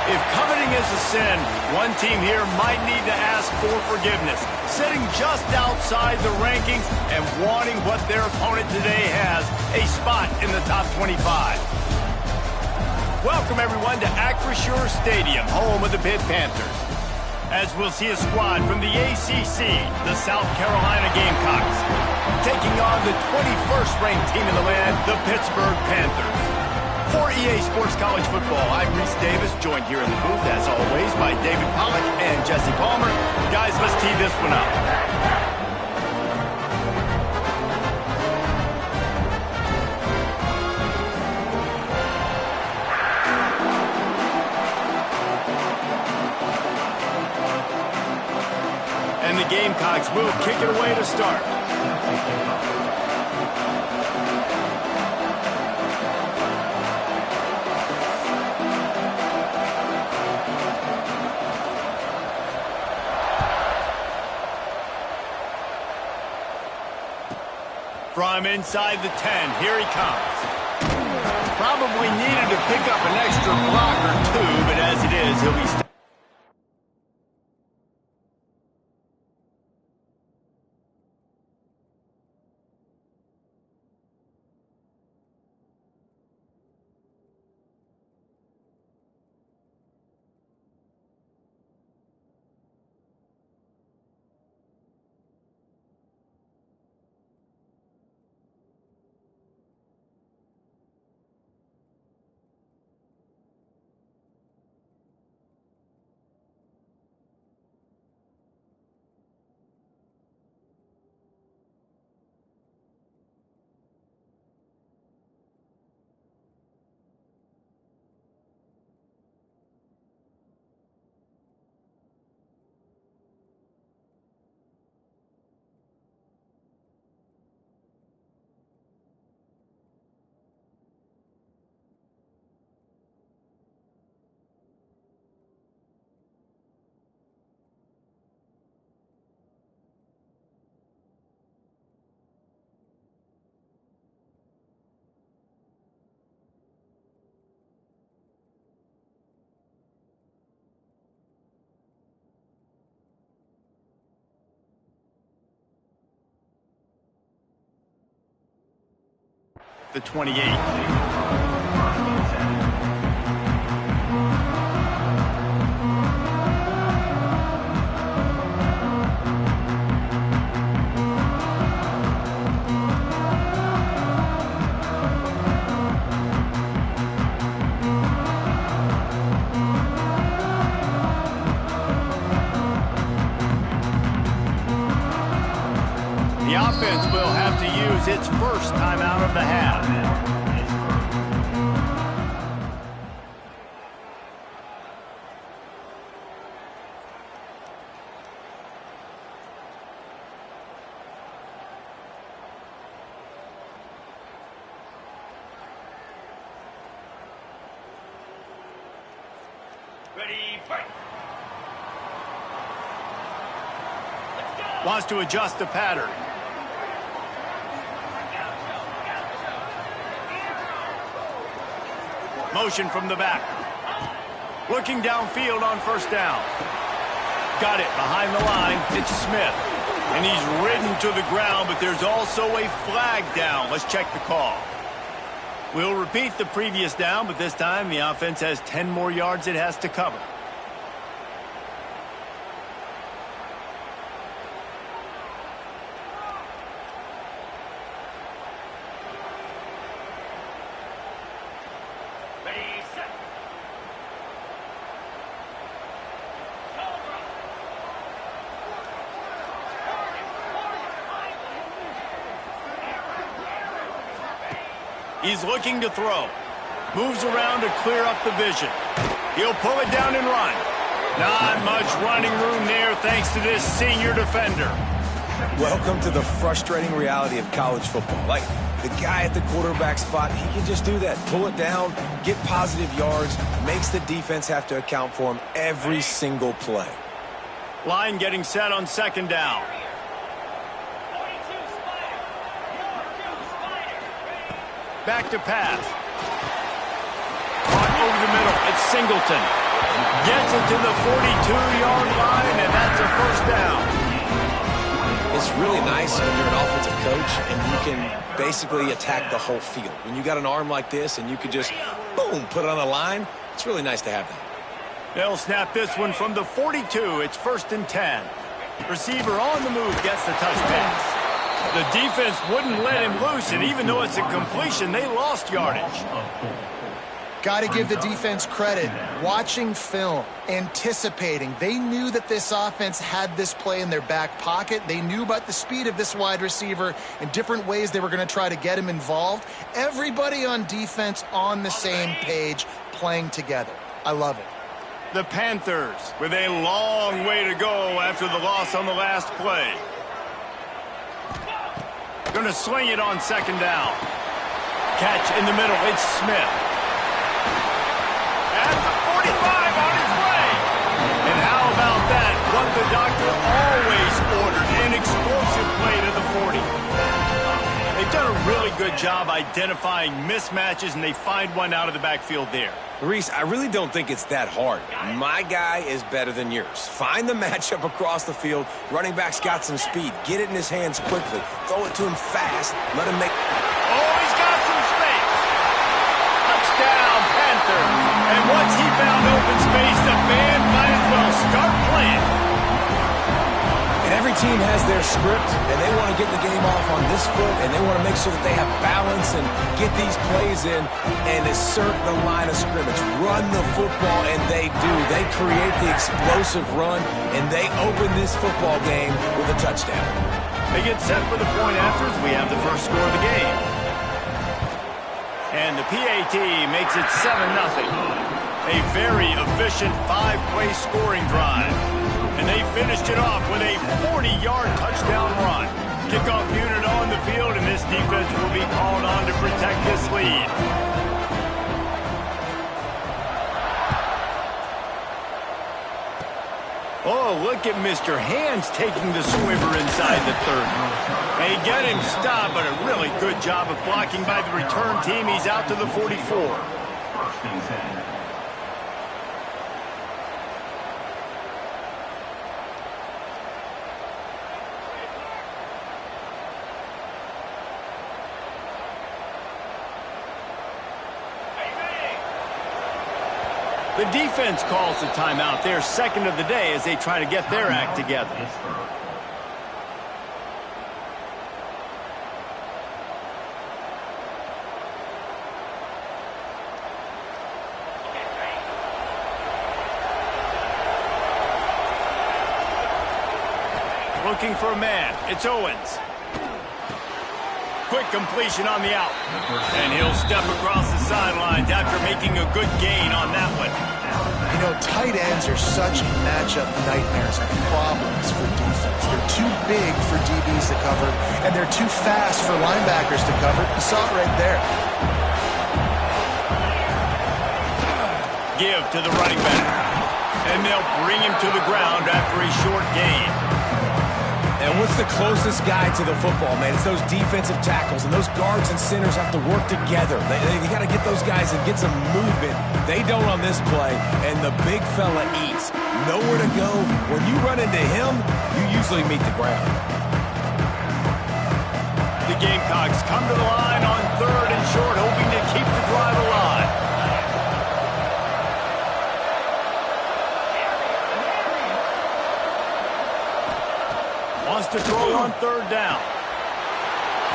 If coveting is a sin, one team here might need to ask for forgiveness, sitting just outside the rankings and wanting what their opponent today has, a spot in the top 25. Welcome, everyone, to Acrisure Stadium, home of the Pitt Panthers. As we'll see a squad from the ACC, the South Carolina Gamecocks, taking on the 21st ranked team in the land, the Pittsburgh Panthers. For EA Sports College Football, I'm Reese Davis, joined here in the booth, as always, by David Pollack and Jesse Palmer. Guys, let's tee this one up. And the Gamecocks will kick it away to start. From inside the 10, here he comes. Probably needed to pick up an extra block or two, but as it is, he'll be the 28. The offense will have to use its first time out of the half. Ready, fight! Wants to adjust the pattern. Motion from the back. Looking downfield on first down. Got it behind the line. It's Smith. And he's ridden to the ground, but there's also a flag down. Let's check the call. We'll repeat the previous down, but this time the offense has 10 more yards it has to cover. He's looking to throw. Moves around to clear up the vision. He'll pull it down and run. Not much running room there thanks to this senior defender. Welcome to the frustrating reality of college football. Like, the guy at the quarterback spot, he can just do that. Pull it down, get positive yards, makes the defense have to account for him every single play. Line getting set on second down. Back to pass. Caught over the middle. It's Singleton. Gets it to the 42-yard line, and that's a first down. It's really nice when you're an offensive coach and you can basically attack the whole field. When you got an arm like this and you could just, boom, put it on the line, it's really nice to have that. They'll snap this one from the 42. It's 1st and 10. Receiver on the move gets the touch pass. The defense wouldn't let him loose, and even though it's a completion, they lost yardage. Got to give the defense credit. Watching film, anticipating. They knew that this offense had this play in their back pocket. They knew about the speed of this wide receiver and different ways they were going to try to get him involved. Everybody on defense on the same page, playing together. I love it. The Panthers with a long way to go after the loss on the last play. Going to swing it on 2nd down. Catch in the middle. It's Smith. At the 45 on his way. And how about that? What the doctor always ordered. An explosive play to the 40. They've done a really good job identifying mismatches, and they find one out of the backfield there. Reese, I really don't think it's that hard. My guy is better than yours. Find the matchup across the field. Running back's got some speed. Get it in his hands quickly. Throw it to him fast. Let him make... Oh, he's got some space. Touchdown, Panthers. And once he found open space, the band might as well start playing. And every team has their script, and they want to get the game off on this foot, and they want to make sure that they have balance and get these plays in and assert the line of scrimmage. Run the football, and they do. They create the explosive run, and they open this football game with a touchdown. They get set for the point after as we have the first score of the game. And the PAT makes it 7-0. A very efficient 5-play scoring drive. And they finished it off with a 40-yard touchdown run. Kickoff unit on the field, and this defense will be called on to protect this lead. Oh, look at Mr. Hands taking the swiver inside the 30. They get him stopped, but a really good job of blocking by the return team. He's out to the 44. The defense calls the timeout, their 2nd of the day, as they try to get their act together. Looking for a man. It's Owens. Quick completion on the out. And he'll step across the sidelines after making a good gain on that one. You know, tight ends are such matchup nightmares and problems for defense. They're too big for DBs to cover, and they're too fast for linebackers to cover. You saw it right there. Give to the running back. And they'll bring him to the ground after a short gain. And what's the closest guy to the football, man? It's those defensive tackles, and those guards and centers have to work together. They got to get those guys and get some movement. They don't on this play, and the big fella eats. Nowhere to go. When you run into him, you usually meet the ground. The Gamecocks come to the line on 3rd and short, hoping to keep the drive alive. Wants to throw on 3rd down.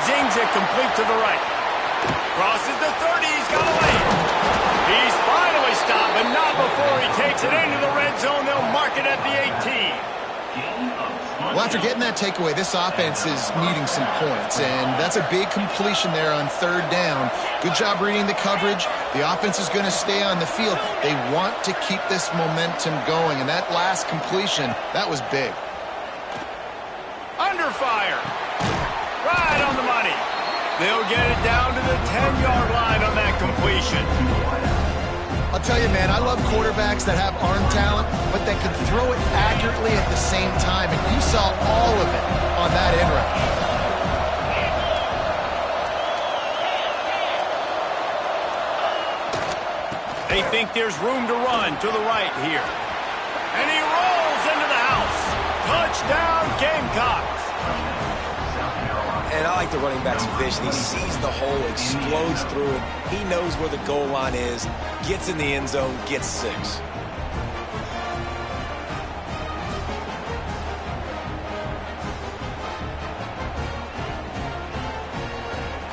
Zings it complete to the right. Crosses the 30. He's got away. He's finally stopped, but not before he takes it into the red zone. They'll mark it at the 18. Well, after getting that takeaway, this offense is needing some points, and that's a big completion there on 3rd down. Good job reading the coverage. The offense is going to stay on the field. They want to keep this momentum going, and that last completion, that was big. Under fire. Right on the money. They'll get it down to the 10-yard line on that completion. I'll tell you, man, I love quarterbacks that have arm talent, but that can throw it accurately at the same time, and you saw all of it on that end route. They think there's room to run to the right here. And he rolls into the house. Touchdown, Gamecocks. And I like the running back's vision. He sees the hole, explodes through it. He knows where the goal line is, gets in the end zone, gets 6.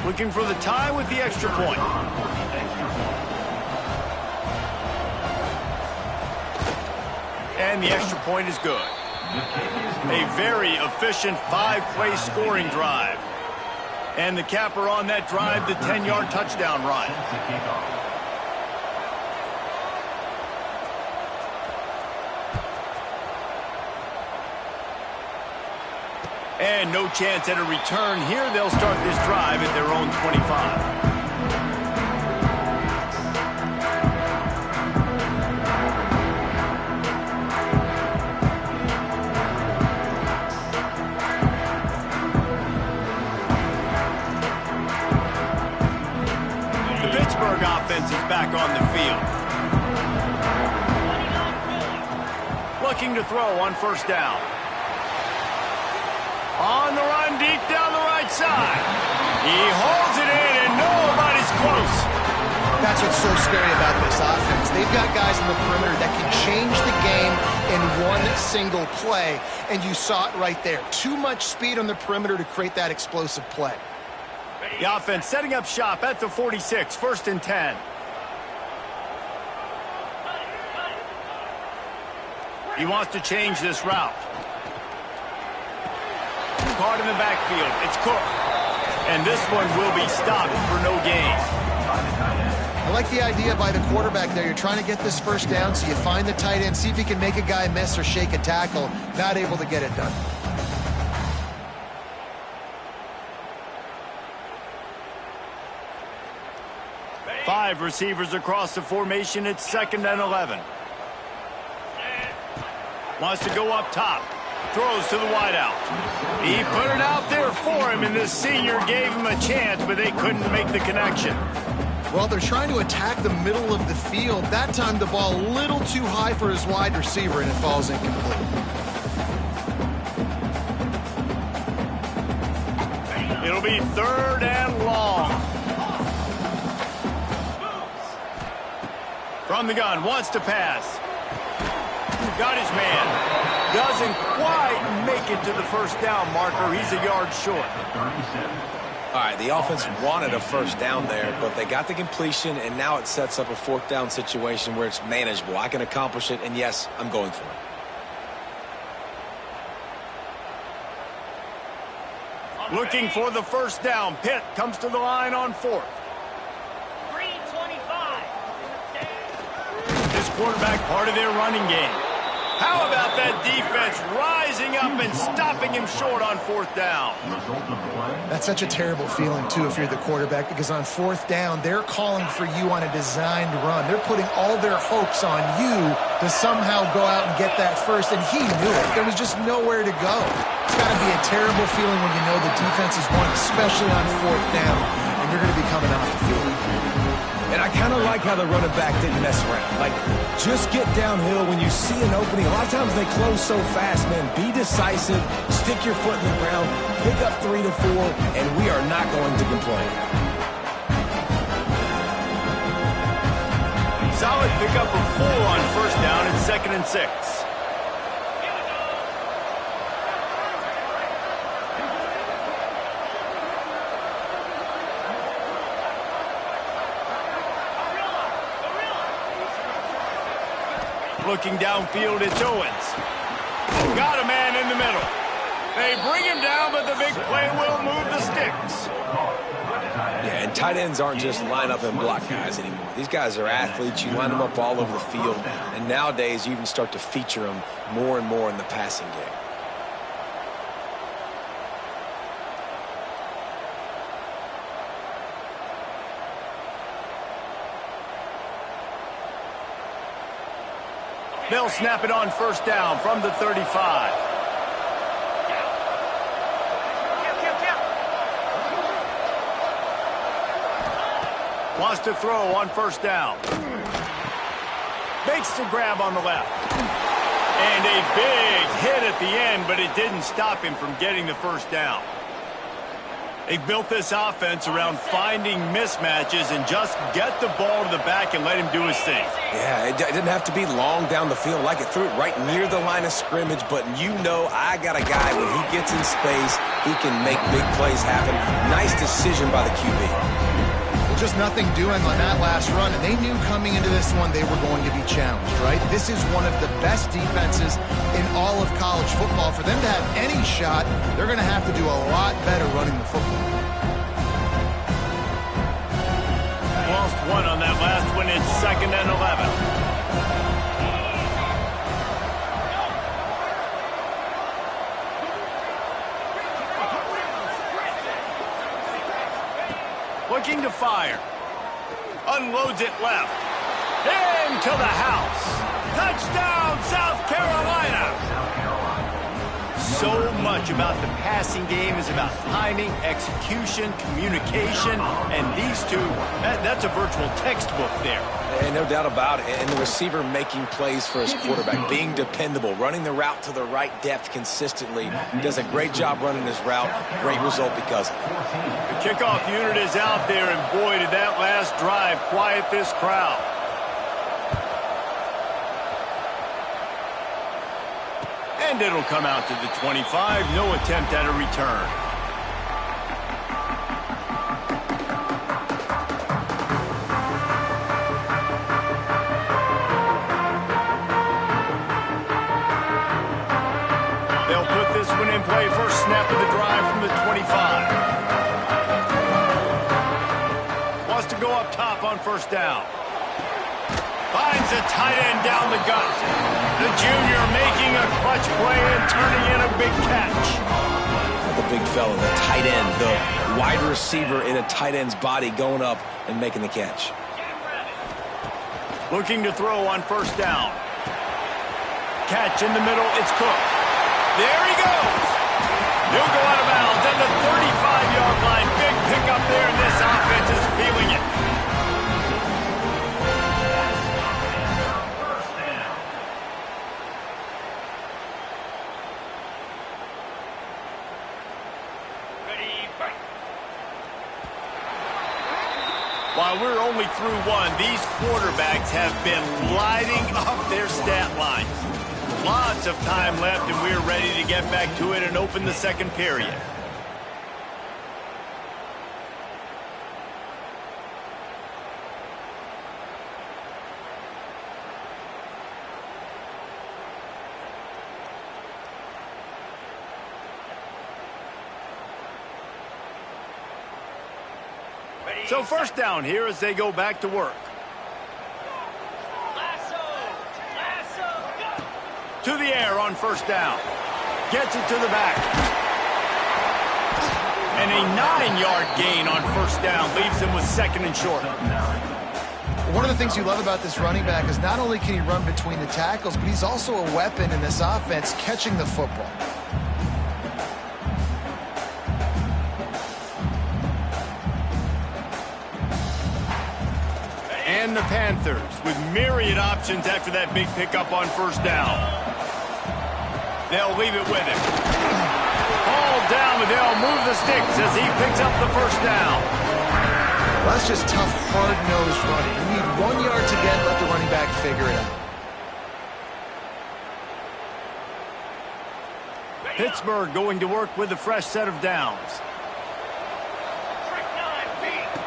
Looking for the tie with the extra point. And the extra point is good. A very efficient 5-play scoring drive. And the capper on that drive, the 10-yard touchdown run. And no chance at a return here. They'll start this drive at their own 25. Offense is back on the field. Looking to throw on first down. On the run deep down the right side. He holds it in and nobody's close. That's what's so scary about this offense. They've got guys in the perimeter that can change the game in one single play, and you saw it right there. Too much speed on the perimeter to create that explosive play. The offense setting up shop at the 46, 1st and 10. He wants to change this route. Caught in the backfield. It's Cook. And this one will be stopped for no gain. I like the idea by the quarterback there. You're trying to get this first down, so you find the tight end, see if he can make a guy miss or shake a tackle. Not able to get it done. Five receivers across the formation. It's 2nd and 11. Wants to go up top. Throws to the wideout. He put it out there for him, and this senior gave him a chance, but they couldn't make the connection. Well, they're trying to attack the middle of the field. That time the ball a little too high for his wide receiver, and it falls incomplete. It'll be 3rd and long. From the gun, wants to pass. Got his man. Doesn't quite make it to the first down marker. He's a yard short. All right, the offense wanted a first down there, but they got the completion, and now it sets up a 4th down situation where it's manageable. I can accomplish it, and yes, I'm going for it. Looking for the first down. Pitt comes to the line on 4th. This quarterback part of their running game. How about that defense rising up and stopping him short on 4th down? That's such a terrible feeling, too, if you're the quarterback, because on 4th down, they're calling for you on a designed run. They're putting all their hopes on you to somehow go out and get that first, and he knew it. There was just nowhere to go. It's got to be a terrible feeling when you know the defense is won, especially on 4th down, and you're going to be coming off the field. And I kind of like how the running back didn't mess around. Like, just get downhill when you see an opening. A lot of times they close so fast, man. Be decisive, stick your foot in the ground, pick up 3 to 4, and we are not going to complain. Solid pickup of 4 on first down and 2nd and 6. Looking downfield, it's Owens. Got a man in the middle. They bring him down, but the big play will move the sticks. Yeah, and tight ends aren't just line up and block guys anymore. These guys are athletes. You line them up all over the field. And nowadays, you even start to feature them more and more in the passing game. They'll snap it on first down from the 35. Wants to throw on first down. Makes the grab on the left. And a big hit at the end, but it didn't stop him from getting the first down. They've built this offense around finding mismatches and just get the ball to the back and let him do his thing. Yeah, it didn't have to be long down the field. Like, it threw it right near the line of scrimmage, but you know I got a guy, when he gets in space, he can make big plays happen. Nice decision by the QB. Just nothing doing on that last run, and they knew coming into this one they were going to be challenged, right? This is one of the best defenses in all of college football. For them to have any shot, they're going to have to do a lot better running the football. Lost one on that last one. It's 2nd and 11. Looking to fire. Unloads it left. Into the house. Touchdown, South Carolina. So much about the passing game is about timing, execution, communication, and these two, that's a virtual textbook there. And no doubt about it. And the receiver making plays for his quarterback, being dependable, running the route to the right depth consistently. Does a great job running his route. Great result because of it. The kickoff unit is out there, and boy, did that last drive quiet this crowd. And it'll come out to the 25. No attempt at a return. They'll put this one in play. First snap of the drive from the 25. Wants to go up top on first down. Finds a tight end down the gut. The junior making a clutch play and turning in a big catch. The big fella, the tight end, the wide receiver in a tight end's body going up and making the catch. Looking to throw on first down. Catch in the middle, it's Cook. There he goes. He'll go out of bounds at the 35-yard line. Big pickup there, and this offense is feeling it. While we're only through one, these quarterbacks have been lighting up their stat lines. Lots of time left, and we're ready to get back to it and open the second period. So first down here as they go back to work. To the air on first down. Gets it to the back. And a 9-yard gain on first down leaves him with 2nd and short. One of the things you love about this running back is not only can he run between the tackles, but he's also a weapon in this offense catching the football. And the Panthers with myriad options after that big pickup on first down. They'll leave it with him. Ball down, but they'll move the sticks as he picks up the first down. Well, that's just tough, hard-nosed running. You need 1 yard to get, let the running back figure it out. Pittsburgh going to work with a fresh set of downs.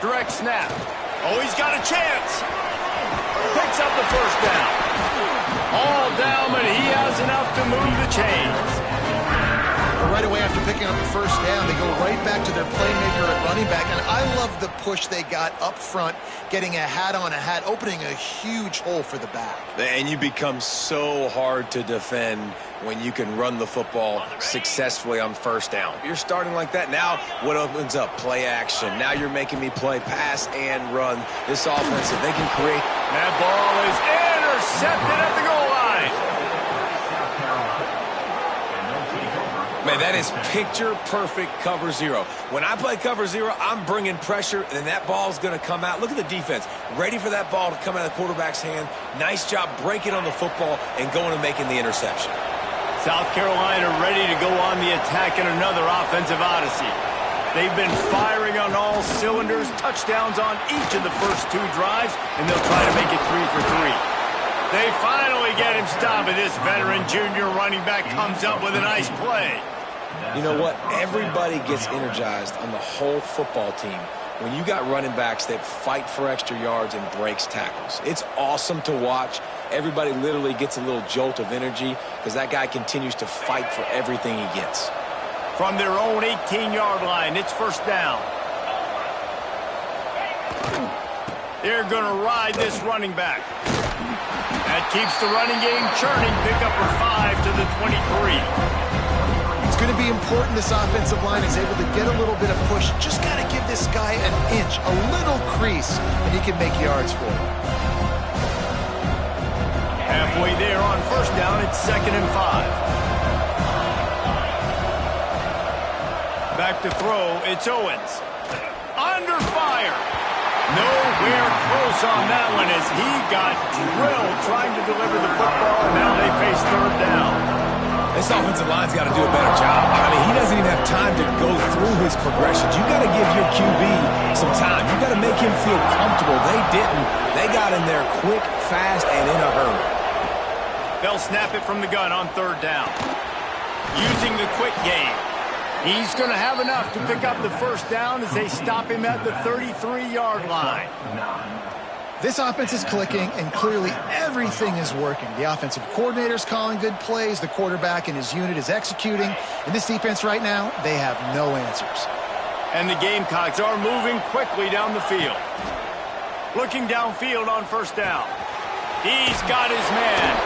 Direct snap. Oh, he's got a chance. Picks up the first down. All down, but he has enough to move the chains. Right away after picking up the first down, they go right back to their playmaker at running back. And I love the push they got up front, getting a hat on a hat, opening a huge hole for the back. And you become so hard to defend when you can run the football successfully on first down. You're starting like that. Now what opens up? Play action. Now you're making me play pass and run. This offense, if they can create. That ball is intercepted at the goal line. Man, that is picture-perfect cover zero. When I play cover zero, I'm bringing pressure, and that ball's going to come out. Look at the defense. Ready for that ball to come out of the quarterback's hand. Nice job breaking on the football and going and making the interception. South Carolina ready to go on the attack in another offensive odyssey. They've been firing on all cylinders, touchdowns on each of the first 2 drives, and they'll try to make it 3 for 3. They finally get him stopped, and this veteran junior running back comes up with a nice play. You know what? Everybody gets energized on the whole football team when you got running backs that fight for extra yards and breaks tackles. It's awesome to watch. Everybody literally gets a little jolt of energy because that guy continues to fight for everything he gets. From their own 18-yard line, it's first down. They're going to ride this running back. That keeps the running game churning. Pickup for 5 to the 23. It's going to be important this offensive line is able to get a little bit of push. Just got to give this guy an inch, a little crease, and he can make yards for it. Halfway there on first down, it's 2nd and 5. Back to throw, it's Owens. Under fire. Nowhere close on that one as he got drilled trying to deliver the football, and now they face 3rd down. This offensive line's got to do a better job. I mean, he doesn't even have time to go through his progressions. You got to give your QB some time. You got to make him feel comfortable. They didn't. They got in there quick, fast, and in a hurry. They'll snap it from the gun on 3rd down. Using the quick game. He's going to have enough to pick up the first down as they stop him at the 33-yard line. This offense is clicking, and clearly everything is working. The offensive coordinator's calling good plays. The quarterback and his unit is executing. And this defense right now, they have no answers. And the Gamecocks are moving quickly down the field. Looking downfield on first down. He's got his man.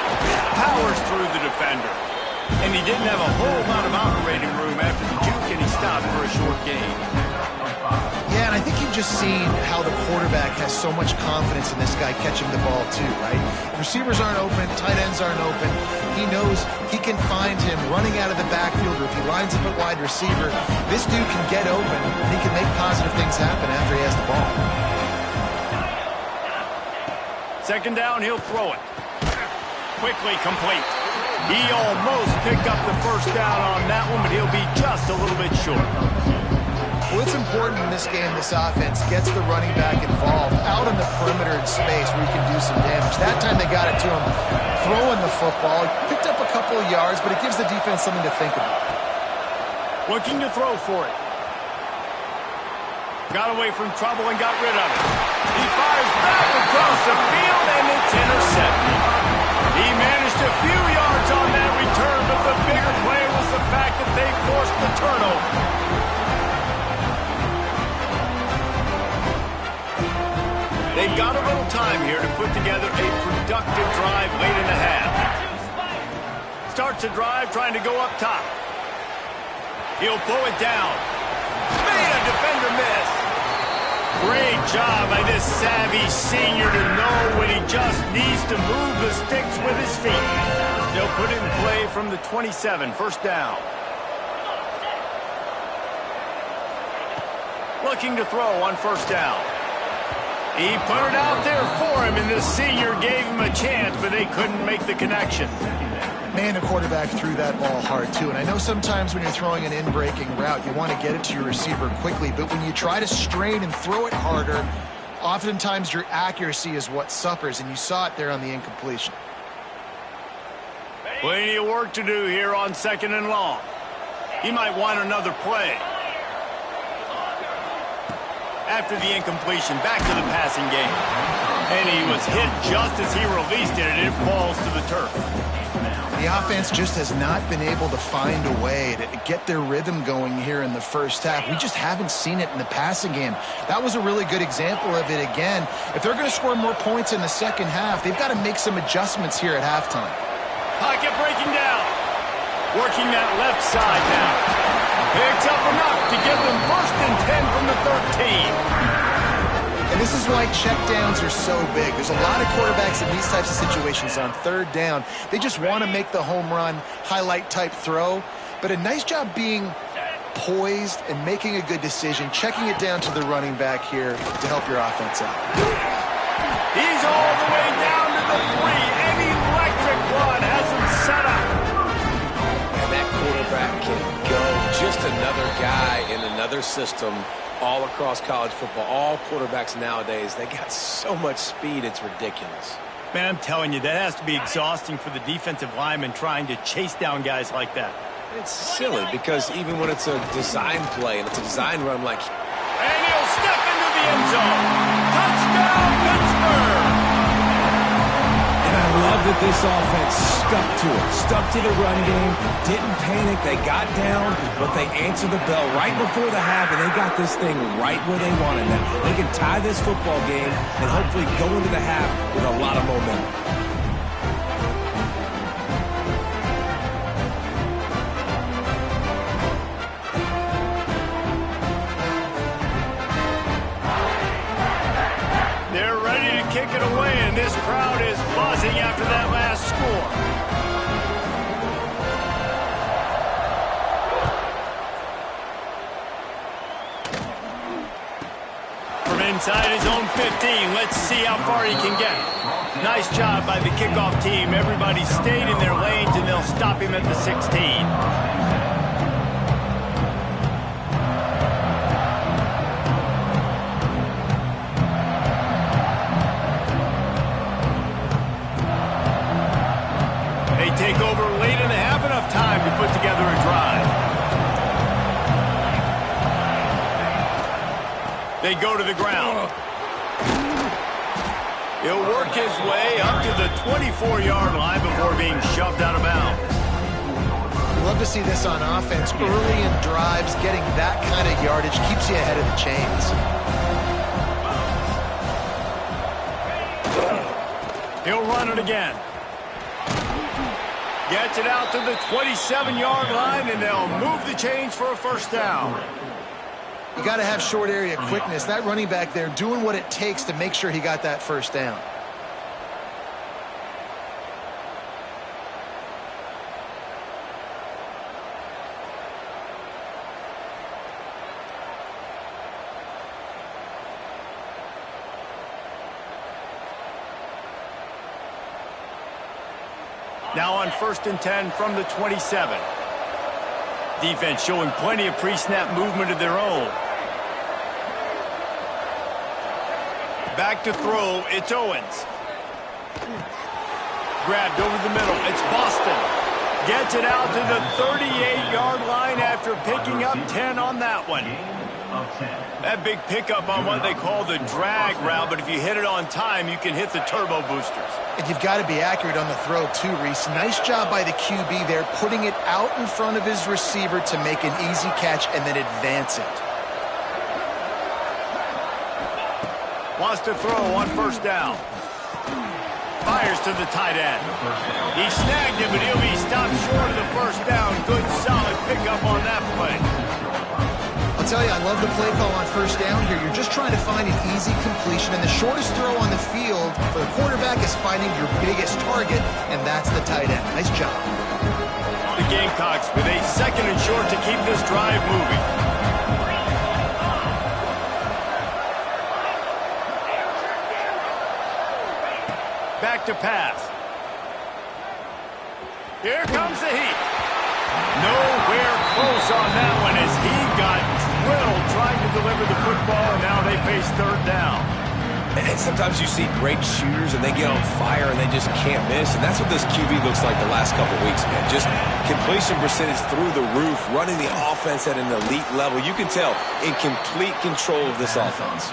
Powers through the defender. And he didn't have a whole lot of operating room after the juke, and he stopped for a short gain. Yeah, and I think you've just seen how the quarterback has so much confidence in this guy catching the ball too, right? Receivers aren't open, tight ends aren't open. He knows he can find him running out of the backfield, or if he lines up at wide receiver, this dude can get open, and he can make positive things happen after he has the ball. 2nd down, he'll throw it. Quickly complete. He almost picked up the first down on that one, but he'll be just a little bit short. Well, it's important in this game this offense gets the running back involved out in the perimeter in space where he can do some damage. That time they got it to him throwing the football. He picked up a couple of yards, but it gives the defense something to think about. Looking to throw for it. Got away from trouble and got rid of it. He fires back across the field, and it's intercepted. He managed a few yards on that return, but the bigger play was the fact that they forced the turnover. They've got a little time here to put together a productive drive late in the half. Starts a drive trying to go up top. He'll pull it down. Made a defender miss. Great job by this savvy senior to know when he just needs to move the sticks with his feet. They'll put it in play from the 27, first down. Looking to throw on first down. He put it out there for him, and the senior gave him a chance, but they couldn't make the connection. Man, the quarterback threw that ball hard, too. And I know sometimes when you're throwing an in-breaking route, you want to get it to your receiver quickly. But when you try to strain and throw it harder, oftentimes your accuracy is what suffers. And you saw it there on the incompletion. Plenty of work to do here on 2nd and long. He might want another play. After the incompletion, back to the passing game. And he was hit just as he released it, and it falls to the turf. The offense just has not been able to find a way to get their rhythm going here in the first half. We just haven't seen it in the passing game. That was a really good example of it again. If they're going to score more points in the second half, they've got to make some adjustments here at halftime. Pocket breaking down. Working that left side now. Picks up enough to give them 1st and 10 from the 13. And this is why checkdowns are so big. There's a lot of quarterbacks in these types of situations on 3rd down. They just want to make the home run, highlight type throw. but a nice job being poised and making a good decision, checking it down to the running back here to help your offense out. He's all the way down to the 3. An electric run has him set up. And that quarterback can go. Just another guy in another system all across college football. All quarterbacks nowadays, they got so much speed, it's ridiculous. Man, I'm telling you, that has to be exhausting for the defensive lineman trying to chase down guys like that. It's silly because even when it's a design play and it's a design run like... And he'll step into the end zone. Touchdown, Pittsburgh! And I love that this offense stuck to it. Stuck to the run game. Didn't panic. They got down, but they answered the bell right before the half, and they got this thing right where they wanted them. They can tie this football game and hopefully go into the half with a lot of momentum. Kick it away, and this crowd is buzzing after that last score. From inside his own 15, let's see how far he can get. Nice job by the kickoff team. Everybody stayed in their lanes, and they'll stop him at the 16. Take over late in the half, enough time to put together a drive. They go to the ground. He'll work his way up to the 24-yard line before being shoved out of bounds. Love to see this on offense. Early in drives, getting that kind of yardage keeps you ahead of the chains. He'll run it again. Gets it out to the 27-yard line, and they'll move the chains for a first down. You got to have short area quickness. That running back there doing what it takes to make sure he got that first down. Now on 1st and 10 from the 27. Defense showing plenty of pre-snap movement of their own. Back to throw, it's Owens. Grabbed over the middle, it's Boston. Gets it out to the 38-yard line after picking up 10 on that one. That big pickup on what they call the drag route, but if you hit it on time, you can hit the turbo boosters. And you've got to be accurate on the throw too, Reese. Nice job by the QB there, putting it out in front of his receiver to make an easy catch and then advance it. Wants to throw on first down. Fires to the tight end. He snagged him, but he'll be stopped short of the first down. Good, solid pickup on that play. I'll tell you, I love the play call on first down here. You're just trying to find an easy completion, and the shortest throw on the field for the quarterback is finding your biggest target, and that's the tight end. Nice job. The Gamecocks with a 2nd and short to keep this drive moving. Back to pass. Here comes the heat. Nowhere close on that one as he got drilled trying to deliver the football, and now they face 3rd down. And sometimes you see great shooters and they get on fire and they just can't miss. And that's what this QB looks like the last couple weeks, man. Just completion percentage through the roof, running the offense at an elite level. You can tell in complete control of this offense.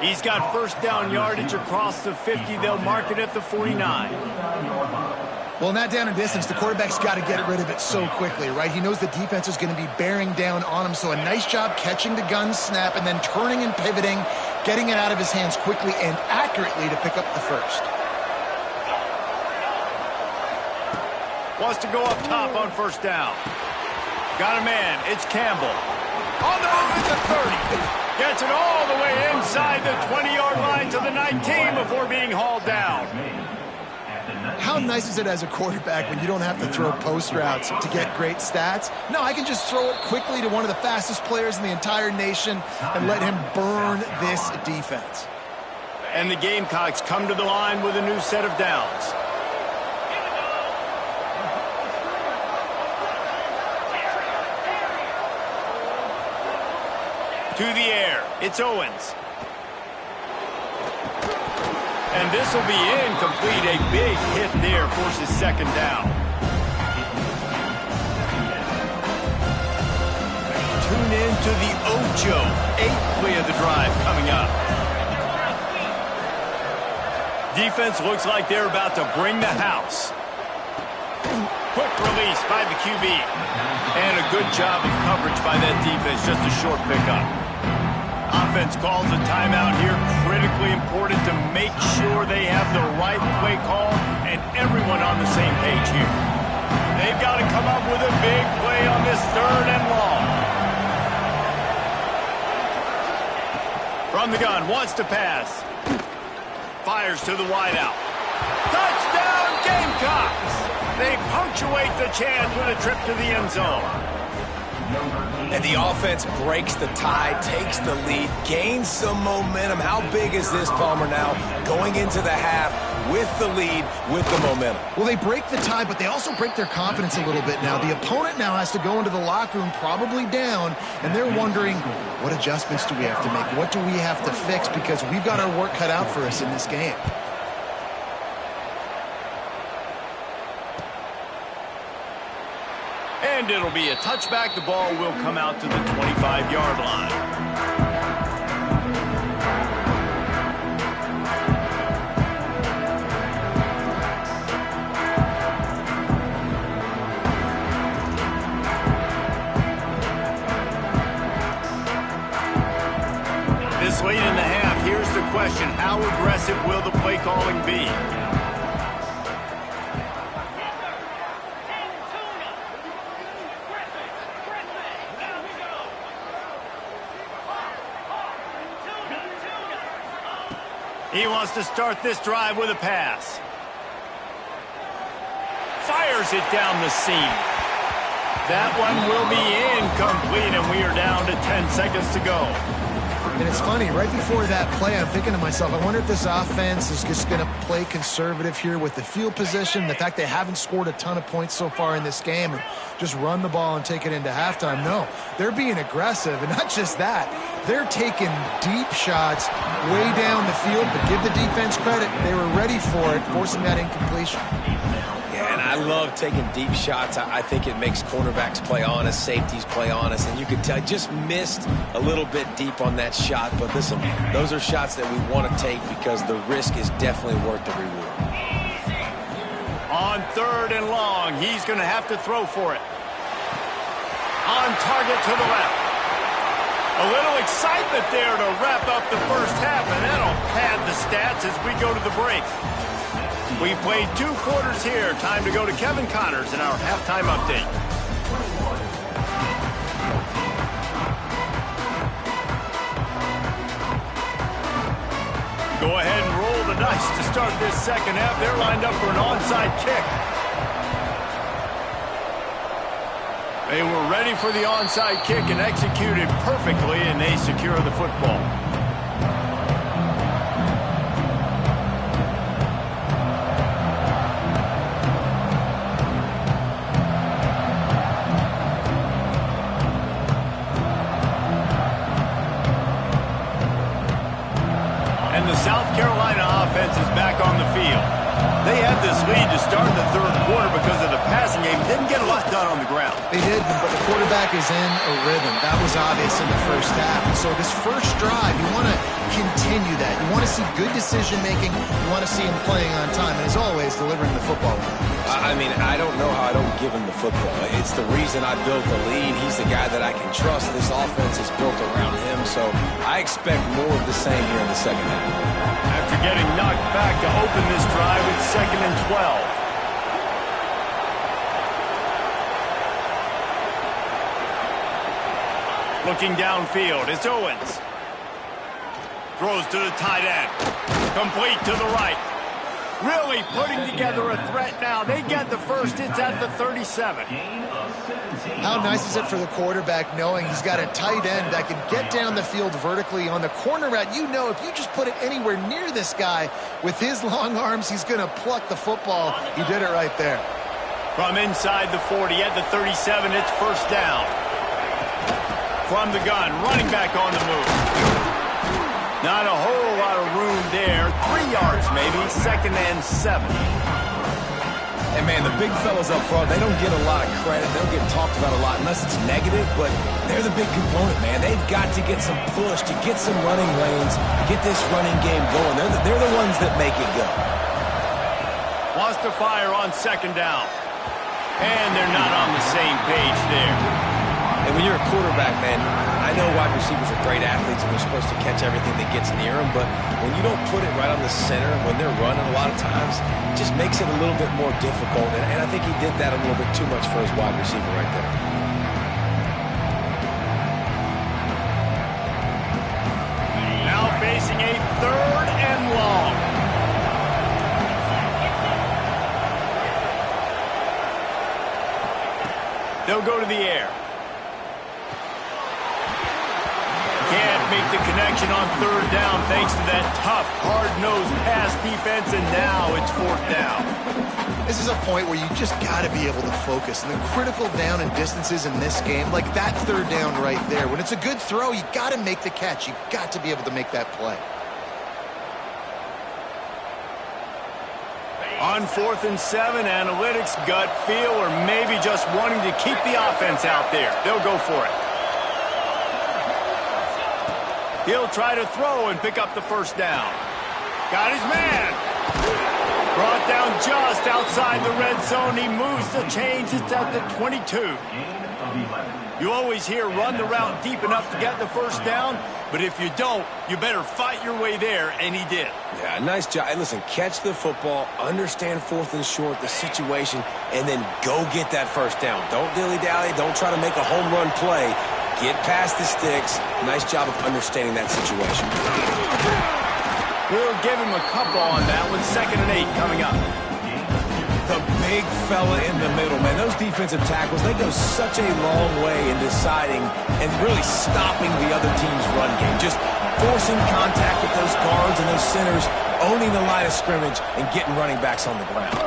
He's got first down yardage across the 50. They'll mark it at the 49. Well, not down in distance. The quarterback's got to get rid of it so quickly, right? He knows the defense is going to be bearing down on him, so a nice job catching the gun snap and then turning and pivoting, getting it out of his hands quickly and accurately to pick up the first. Wants to go up top on first down. Got a man. It's Campbell. On the move at the 30. Gets it all the way inside the 20-yard line to the 19 before being hauled down. How nice is it as a quarterback when you don't have to throw post routes to get great stats? No, I can just throw it quickly to one of the fastest players in the entire nation and let him burn this defense. And the Gamecocks come to the line with a new set of downs. To the air, it's Owens. And this will be incomplete. A big hit there forces second down. Tune in to the Ocho. 8th play of the drive coming up. Defense looks like they're about to bring the house. Quick release by the QB. And a good job of coverage by that defense. Just a short pickup. Offense calls a timeout here. Critically important to make sure they have the right play call and everyone on the same page here. They've got to come up with a big play on this 3rd and long. From the gun, wants to pass. Fires to the wideout. Touchdown, Gamecocks! They punctuate the chance with a trip to the end zone. And the offense breaks the tie, takes the lead, gains some momentum. How big is this, Palmer, now going into the half with the lead, with the momentum? Well, they break the tie, but they also break their confidence a little bit now. The opponent now has to go into the locker room probably down, and they're wondering, what adjustments do we have to make? What do we have to fix? Because we've got our work cut out for us in this game. And it'll be a touchback. The ball will come out to the 25-yard line. This late in the half, here's the question. How aggressive will the play calling be? He wants to start this drive with a pass. Fires it down the seam. That one will be incomplete, and we are down to 10 seconds to go. And it's funny, right before that play, I'm thinking to myself, I wonder if this offense is just going to play conservative here with the field position, the fact they haven't scored a ton of points so far in this game, and just run the ball and take it into halftime. No, they're being aggressive, and not just that. They're taking deep shots way down the field, but give the defense credit. They were ready for it, forcing that incompletion. Yeah, and I love taking deep shots. I think it makes cornerbacks play honest, safeties play honest, and you could tell just missed a little bit deep on that shot. But listen, those are shots that we want to take because the risk is definitely worth the reward. On 3rd and long, he's going to have to throw for it. On target to the left. A little excitement there to wrap up the first half, and that'll pad the stats as we go to the break. We've played 2 quarters here. Time to go to Kevin Connors in our halftime update. Go ahead and roll the dice to start this second half. They're lined up for an onside kick. They were ready for the onside kick and executed perfectly, and they secure the football. And the South Carolina offense is back on the field. They had this lead to start the 3rd quarter because of the passing game. Didn't get a lot done on the ground. They did, but the quarterback is in a rhythm. That was obvious in the first half. And so this first drive, you want to continue that. You want to see good decision-making. You want to see him playing on time. And as always, delivering the football. I mean, I don't know how I don't give him the football. It's the reason I built the lead. He's the guy that I can trust. This offense is built around him. So I expect more of the same here in the second half. After getting knocked back to open this drive, it's 2nd and 12. Looking downfield, it's Owens. Throws to the tight end. Complete to the right. Really putting together a threat now. They get the first. It's at the 37. How nice is it for the quarterback knowing he's got a tight end that can get down the field vertically on the corner route? You know, if you just put it anywhere near this guy with his long arms, he's going to pluck the football. He did it right there. From inside the 40 at the 37, it's first down. From the gun, running back on the move. Not a whole lot of room there. 3 yards maybe, 2nd and 7. And, man, the big fellas up front, they don't get a lot of credit. They don't get talked about a lot unless it's negative, but they're the big component, man. They've got to get some push, to get some running lanes, to get this running game going. They're the ones that make it go. Wants to fire on 2nd down. And they're not on the same page there. And when you're a quarterback, man, I know wide receivers are great athletes and they're supposed to catch everything that gets near them, but when you don't put it right on the center, when they're running a lot of times, it just makes it a little bit more difficult. And I think he did that a little bit too much for his wide receiver right there. Now facing a 3rd and long. They'll go to the air. Can't make the connection on 3rd down thanks to that tough, hard-nosed pass defense, and now it's 4th down. This is a point where you just got to be able to focus. And the critical down and distances in this game, like that 3rd down right there, when it's a good throw, you got to make the catch. You got to be able to make that play. On 4th and 7, analytics, gut feel, or maybe just wanting to keep the offense out there. They'll go for it. He'll try to throw and pick up the first down. Got his man. Brought down just outside the red zone. He moves the chains. It's at the 22. You always hear run the route deep enough to get the first down, but if you don't, you better fight your way there, and he did. Yeah, nice job. And listen, catch the football, understand 4th and short, the situation, and then go get that first down. Don't dilly-dally. Don't try to make a home run play. Get past the sticks. Nice job of understanding that situation. We'll give him a couple on that one. 2nd and 8 coming up. The big fella in the middle, man. Those defensive tackles, they go such a long way in deciding and really stopping the other team's run game. Just forcing contact with those guards and those centers, owning the line of scrimmage, and getting running backs on the ground.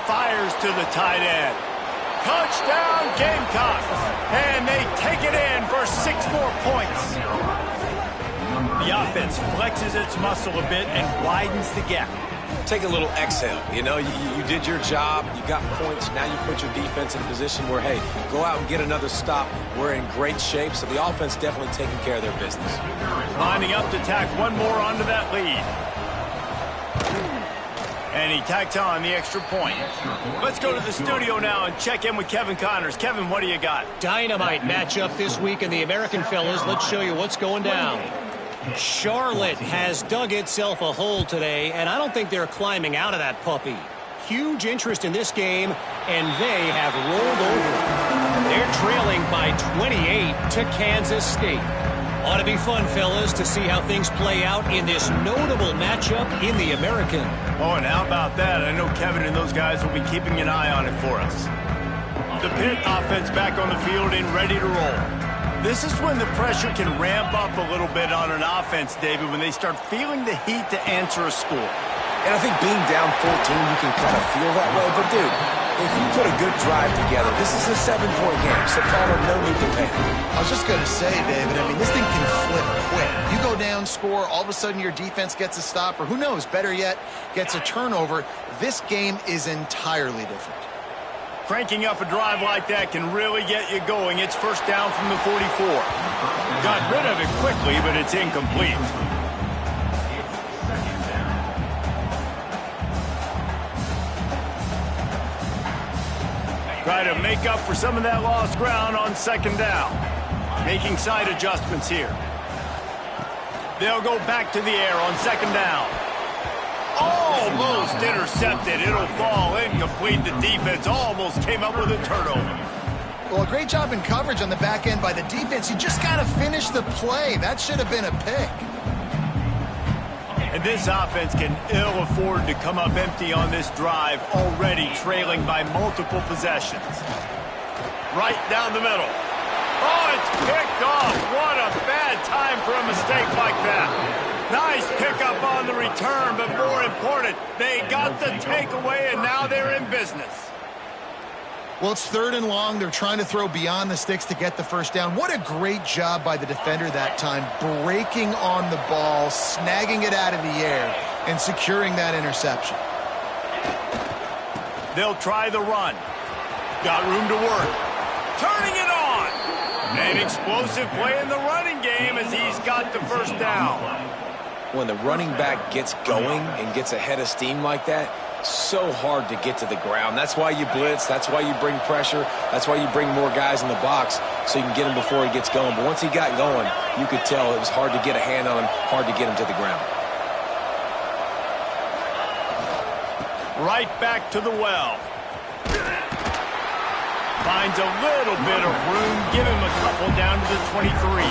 Fires to the tight end. Touchdown, Gamecocks. And they take it in for 6 more points. The offense flexes its muscle a bit and widens the gap. Take a little exhale. You know, you did your job. You got points. Now you put your defense in a position where, hey, go out and get another stop. We're in great shape, so the offense definitely taking care of their business. Lining up to tack one more onto that lead. And he tacked on the extra point. Let's go to the studio now and check in with Kevin Connors. Kevin, what do you got? Dynamite matchup this week in the American, fellas. Let's show you what's going down. Charlotte has dug itself a hole today, and I don't think they're climbing out of that puppy. Huge interest in this game, and they have rolled over. They're trailing by 28 to Kansas State. Ought to be fun, fellas, to see how things play out in this notable matchup in the American. Oh, and how about that? I know Kevin and those guys will be keeping an eye on it for us. The Pitt offense back on the field and ready to roll. This is when the pressure can ramp up a little bit on an offense, David, when they start feeling the heat to answer a score. And I think being down 14, you can kind of feel that way. But, dude, if you put a good drive together, this is a 7-point game. So, Palmer, no need to panic. I was just going to say, David, I mean, this thing can flip quick. You go down, score, all of a sudden your defense gets a stop, or who knows, better yet, gets a turnover. This game is entirely different. Cranking up a drive like that can really get you going. It's first down from the 44. Got rid of it quickly, but it's incomplete. Try to make up for some of that lost ground on 2nd down. Making side adjustments here. They'll go back to the air on 2nd down. Almost intercepted. It'll fall incomplete. The defense almost came up with a turnover. Well, a great job in coverage on the back end by the defense. You just got to finish the play. That should have been a pick. And this offense can ill afford to come up empty on this drive, already trailing by multiple possessions. Right down the middle. Oh, it's picked off. What a bad time for a mistake like that. Nice pickup on the return, but more important, they got the takeaway, and now they're in business. Well, it's 3rd and long. They're trying to throw beyond the sticks to get the first down. What a great job by the defender that time, breaking on the ball, snagging it out of the air, and securing that interception. They'll try the run. Got room to work. Turning it on. An explosive play in the running game as he's got the first down. When the running back gets going and gets ahead of steam like that, so hard to get to the ground. That's why you blitz. That's why you bring pressure. That's why you bring more guys in the box so you can get him before he gets going. But once he got going, you could tell it was hard to get a hand on him, hard to get him to the ground. Right back to the well. Finds a little bit of room. Give him a couple down to the 23.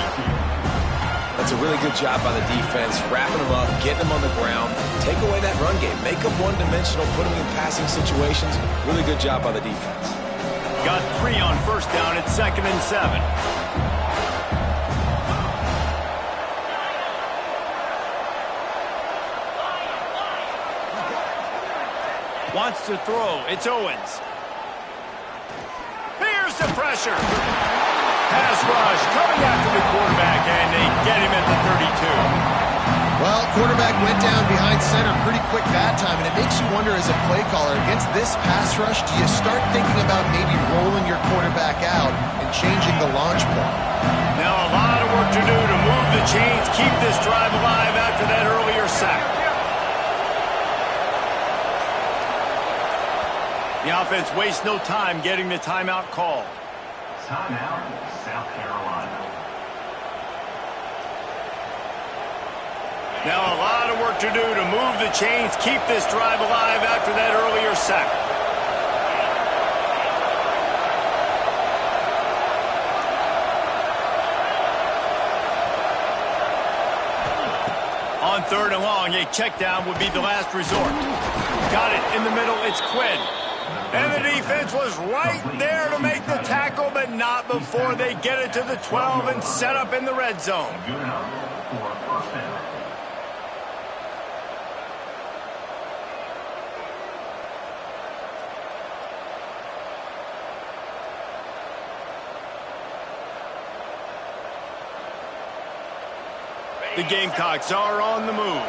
That's a really good job by the defense, wrapping them up, getting them on the ground, take away that run game, make them one-dimensional, put them in passing situations. Really good job by the defense. Got 3 on first down at 2nd and 7. Wants to throw. It's Owens. Here's the pressure. Pass rush coming after the quarterback, and they get him at the 32. Well, quarterback went down behind center pretty quick that time, and it makes you wonder as a play caller, against this pass rush, do you start thinking about maybe rolling your quarterback out and changing the launch point? Now a lot of work to do to move the chains, keep this drive alive after that earlier sack. The offense wastes no time getting the timeout call. Timeout, South Carolina. Now a lot of work to do to move the chains, keep this drive alive after that earlier sack. On 3rd and long, a check down would be the last resort. Got it in the middle, it's Quinn. And the defense was right there to make the tackle, but not before they get it to the 12 and set up in the red zone. Good enough for a first down. The Gamecocks are on the move.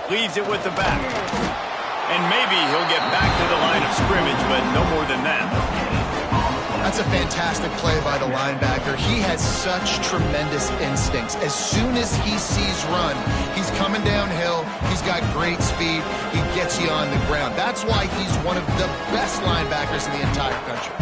Leaves it with the back. And maybe he'll get back to the line of scrimmage, but no more than that. That's a fantastic play by the linebacker. He has such tremendous instincts. As soon as he sees run, he's coming downhill. He's got great speed. He gets you on the ground. That's why he's one of the best linebackers in the entire country.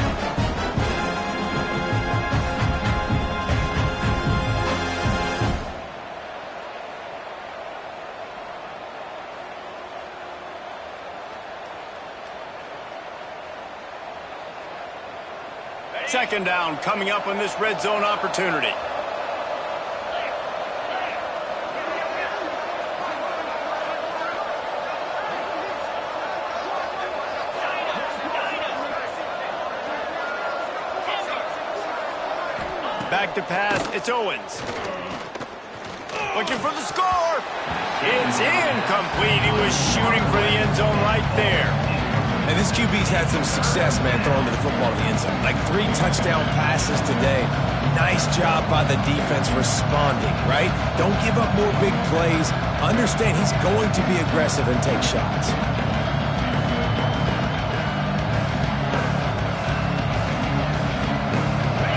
Second down coming up on this red zone opportunity. Back to pass, it's Owens. Looking for the score. It's incomplete. He was shooting for the end zone right there. And this QB's had some success, man, throwing the football to the end zone. Like 3 touchdown passes today. Nice job by the defense responding, right? Don't give up more big plays. Understand he's going to be aggressive and take shots.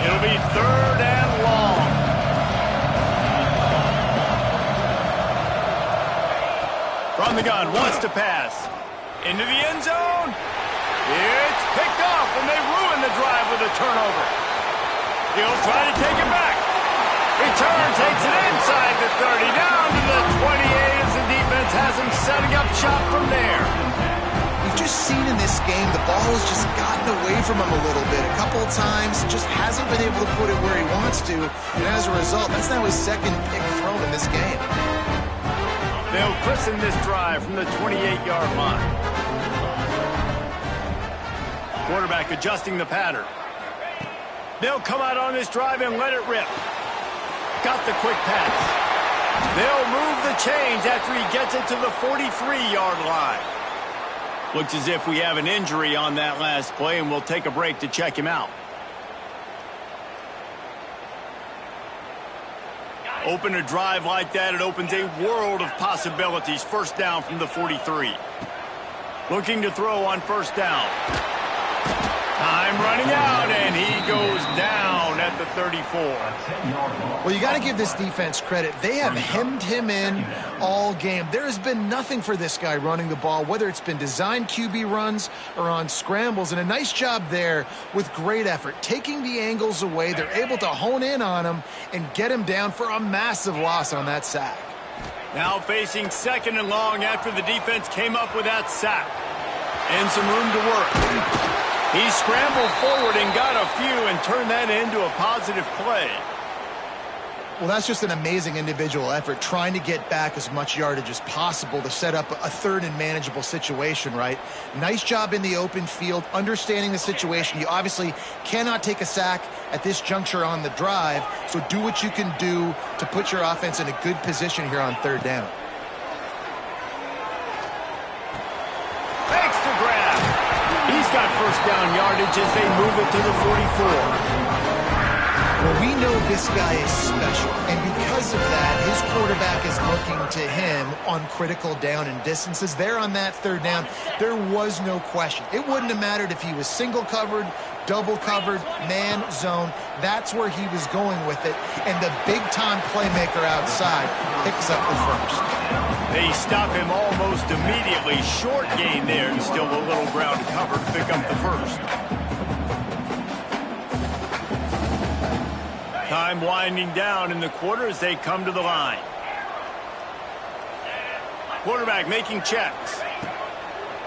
It'll be 3rd and long. From the gun, wants to pass. Into the end zone. It's picked off, and they ruin the drive with a turnover. He'll try to take it back. Return takes it inside the 30, down to the 28 as the defense has him setting up shop from there. We've just seen in this game the ball has just gotten away from him a little bit. A couple of times, just hasn't been able to put it where he wants to. And as a result, that's now his second pick thrown in this game. They'll christen this drive from the 28-yard line. Quarterback adjusting the pattern. They'll come out on this drive and let it rip. Got the quick pass. They'll move the chains after he gets it to the 43-yard line. Looks as if we have an injury on that last play, and we'll take a break to check him out. Open a drive like that, it opens a world of possibilities. First down from the 43. Looking to throw on first down. Time running out, and he goes down at the 34. Well, you got to give this defense credit. They have hemmed him in all game. There has been nothing for this guy running the ball, whether it's been designed QB runs or on scrambles, and a nice job there with great effort. Taking the angles away, they're able to hone in on him and get him down for a massive loss on that sack. Now facing second and long after the defense came up with that sack. And some room to work. He scrambled forward and got a few and turned that into a positive play. Well, that's just an amazing individual effort, trying to get back as much yardage as possible to set up a third and manageable situation, right? Nice job in the open field, understanding the situation. You obviously cannot take a sack at this juncture on the drive, so do what you can do to put your offense in a good position here on third down. Thanks to grab. He's got first down yardage as they move it to the 44. Well, we know this guy is special, and because of that, his quarterback is looking to him on critical down and distances. There on that third down, there was no question. It wouldn't have mattered if he was single covered, double covered, man, zone. That's where he was going with it, and the big-time playmaker outside picks up the first. They stop him almost immediately. Short gain there, and still a little ground to cover to pick up the first. Time winding down in the quarter as they come to the line. Quarterback making checks.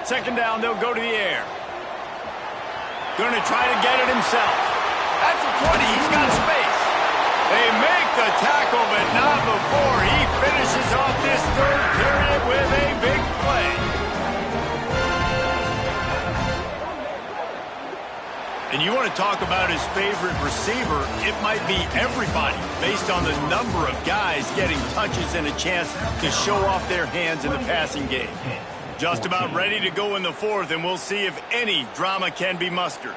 Second down, they'll go to the air. Going to try to get it himself. At the 20, he's got space. They make the tackle, but not before he finishes off this third period with a big play. And you want to talk about his favorite receiver, it might be everybody based on the number of guys getting touches and a chance to show off their hands in the passing game. Just about ready to go in the fourth, and we'll see if any drama can be mustered.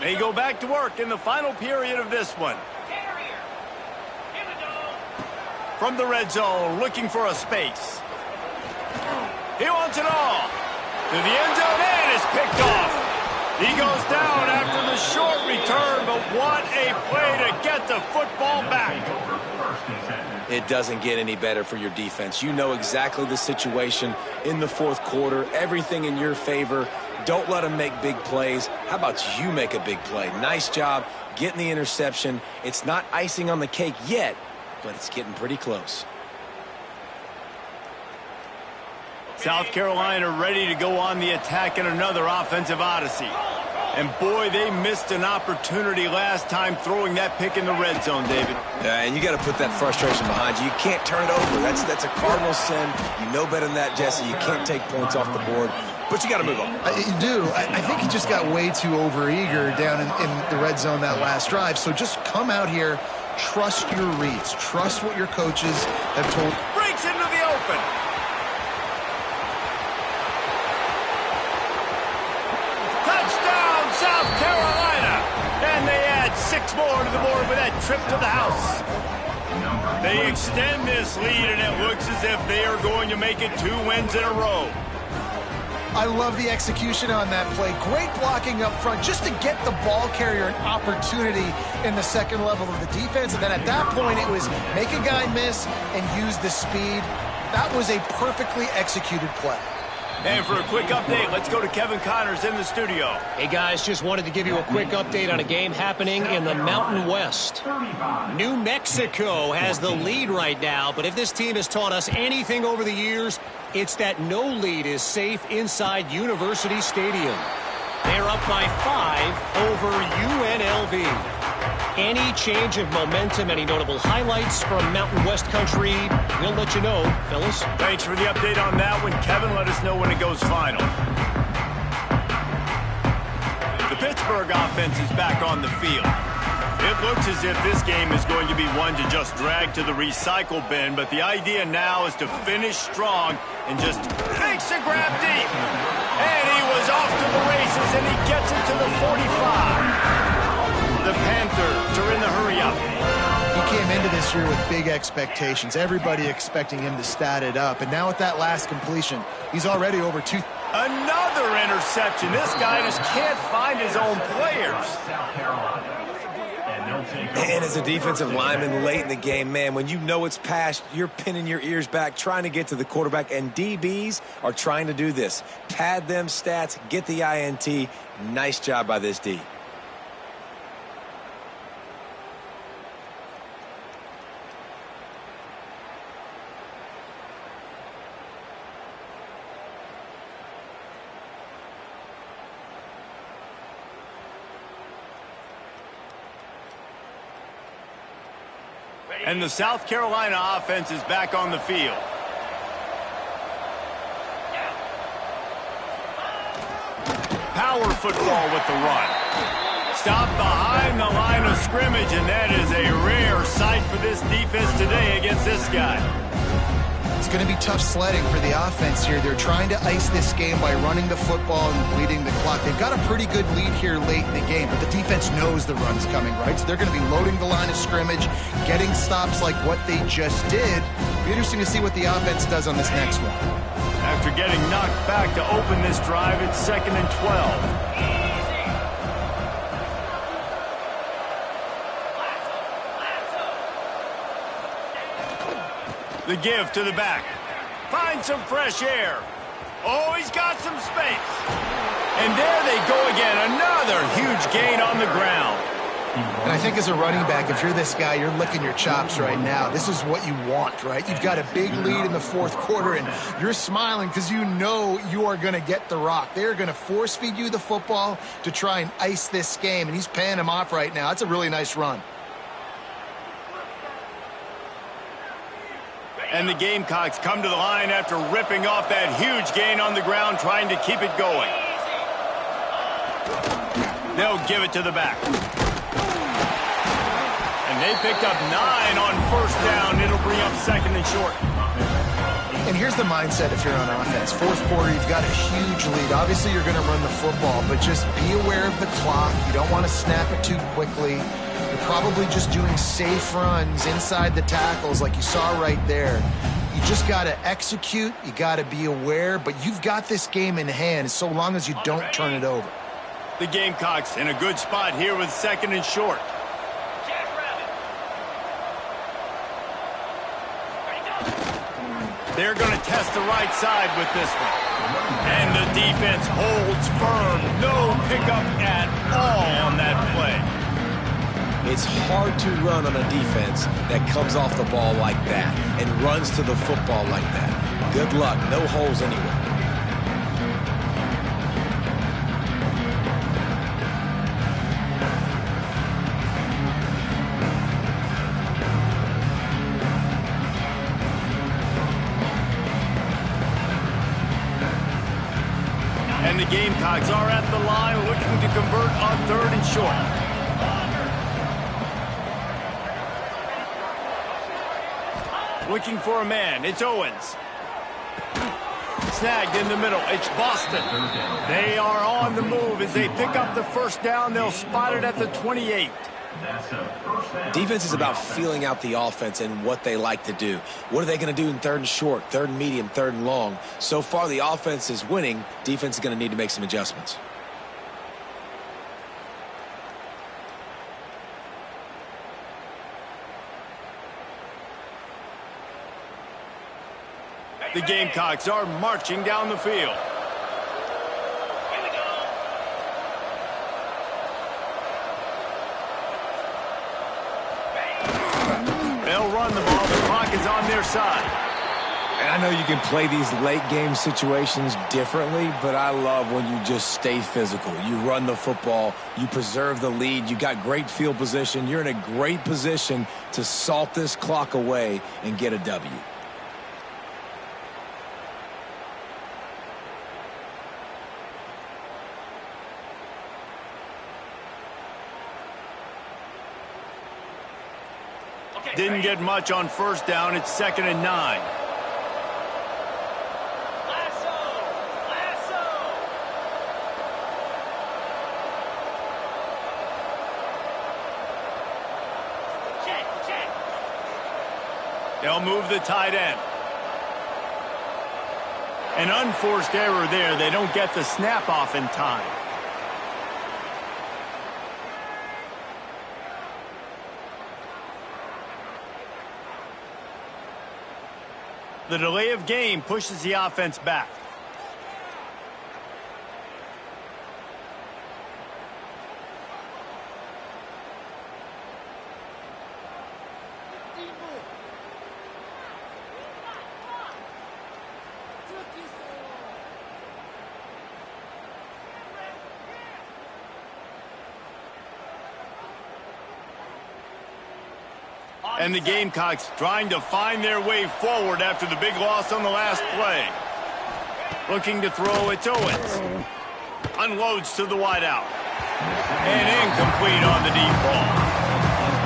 They go back to work in the final period of this one. From the red zone, looking for a space. He wants it all. To the end zone, and it's picked off. He goes down after the short return, but what a play to get the football back. It doesn't get any better for your defense. You know exactly the situation in the fourth quarter, everything in your favor. Don't let them make big plays. How about you make a big play? Nice job getting the interception. It's not icing on the cake yet, but it's getting pretty close. South Carolina ready to go on the attack in another offensive odyssey. And boy, they missed an opportunity last time throwing that pick in the red zone, David. Yeah, and you got to put that frustration behind you. You can't turn it over. That's a cardinal sin. You know better than that, Jesse. You can't take points off the board. But you got to move on. You do. I think he just got way too overeager down in the red zone that last drive. So just come out here, trust your reads. Trust what your coaches have told. Breaks into the open. Touchdown, South Carolina. And they add 6 more to the board with that trip to the house. They extend this lead, and it looks as if they are going to make it 2 wins in a row. I love the execution on that play. Great blocking up front just to get the ball carrier an opportunity in the second level of the defense. And then at that point, it was make a guy miss and use the speed. That was a perfectly executed play. And for a quick update, let's go to Kevin Connors in the studio. Hey, guys, just wanted to give you a quick update on a game happening in the Mountain West. New Mexico has the lead right now, but if this team has taught us anything over the years, it's that no lead is safe inside University Stadium. They're up by 5 over UNLV. Any change of momentum, any notable highlights from Mountain West country, we'll let you know, fellas. Thanks for the update on that one. Kevin, let us know when it goes final. The Pittsburgh offense is back on the field. It looks as if this game is going to be one to just drag to the recycle bin, but the idea now is to finish strong and just makes a grab deep. And he was off to the races, and he gets it to the 45. The Panthers are in the hurry-up. He came into this year with big expectations. Everybody expecting him to stat it up. And now with that last completion, he's already over 2. Another interception. This guy just can't find his own players. And as a defensive lineman late in the game, man, when you know it's past, you're pinning your ears back, trying to get to the quarterback, and DBs are trying to do this. Pad them stats, get the INT. Nice job by this D. And the South Carolina offense is back on the field. Power football with the run. Stopped behind the line of scrimmage, and that is a rare sight for this defense today against this guy. It's going to be tough sledding for the offense here. They're trying to ice this game by running the football and bleeding the clock. They've got a pretty good lead here late in the game, but the defense knows the run's coming, right? So they're going to be loading the line of scrimmage, getting stops like what they just did. It'll be interesting to see what the offense does on this next one. After getting knocked back to open this drive, it's 2nd and 12. The give to the back. Find some fresh air. Oh, he's got some space. And there they go again. Another huge gain on the ground. And I think as a running back, if you're this guy, you're licking your chops right now. This is what you want, right? You've got a big lead in the 4th quarter, and you're smiling because you know you are going to get the rock. They're going to force feed you the football to try and ice this game, and he's paying him off right now. That's a really nice run. And the Gamecocks come to the line after ripping off that huge gain on the ground, trying to keep it going. They'll give it to the back. And they picked up 9 on 1st down. It'll bring up 2nd and short. And here's the mindset if you're on offense. 4th quarter, you've got a huge lead. Obviously, you're going to run the football, but just be aware of the clock. You don't want to snap it too quickly. You're probably just doing safe runs inside the tackles like you saw right there. You just got to execute. You got to be aware, but you've got this game in hand so long as you don't turn it over. The Gamecocks in a good spot here with 2nd and short. They're going to test the right side with this one. And the defense holds firm. No pickup at all on that play. It's hard to run on a defense that comes off the ball like that and runs to the football like that. Good luck. No holes anywhere. And the Gamecocks are at the line looking to convert on 3rd and short. Looking for a man. It's Owens. Snagged in the middle. It's Boston. They are on the move as they pick up the 1st down. They'll spot it at the 28. Defense is about feeling out the offense and what they like to do. What are they going to do in 3rd and short, 3rd and medium, 3rd and long? So far, the offense is winning. Defense is going to need to make some adjustments. The Gamecocks are marching down the field. clock is on their side. And I know you can play these late game situations differently, but I love when you just stay physical. You run the football, you preserve the lead, you got great field position. You're in a great position to salt this clock away and get a W. Didn't get much on first down. It's 2nd and 9. They'll move the tight end. An unforced error there. They don't get the snap off in time. The delay of game pushes the offense back. And the Gamecocks trying to find their way forward after the big loss on the last play. Looking to throw, it's Owens. Unloads to the wideout. And incomplete on the deep ball.